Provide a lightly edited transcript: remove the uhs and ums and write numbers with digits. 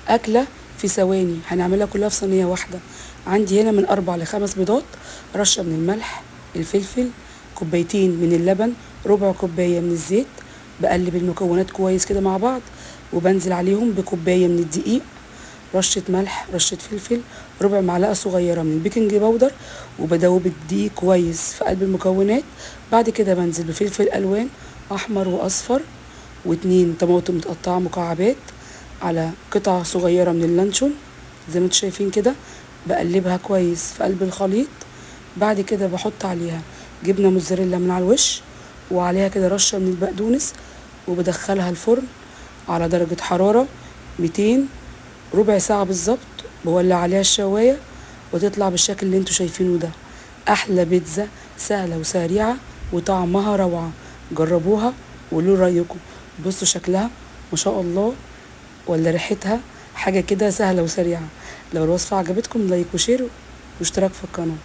اكله في ثواني، هنعملها كلها في صينيه واحده. عندي هنا من 4 ل5 بيضات، رشه من الملح، الفلفل، كوبايتين من اللبن، ربع كوبايه من الزيت. بقلب المكونات كويس كده مع بعض، وبنزل عليهم بكوبايه من الدقيق، رشه ملح، رشه فلفل، ربع معلقه صغيره من البيكنج باودر، وبدوب الدقيق كويس في قلب المكونات. بعد كده بنزل بفلفل الوان احمر واصفر، و2 طماطم متقطعه مكعبات، على قطعه صغيره من اللانشون زي ما انتم شايفين كده. بقلبها كويس في قلب الخليط. بعد كده بحط عليها جبنه موتزاريلا من على الوش، وعليها كده رشه من البقدونس، وبدخلها الفرن على درجه حراره 200، ربع ساعه بالظبط. بولع عليها الشوايه وتطلع بالشكل اللي انتوا شايفينه ده. احلى بيتزا، سهله وسريعه وطعمها روعه. جربوها وقولوا رايكم. بصوا شكلها ما شاء الله، ولا ريحتها، حاجه كده سهله وسريعه. لو الوصفه عجبتكم لايك وشير واشتراك في القناه.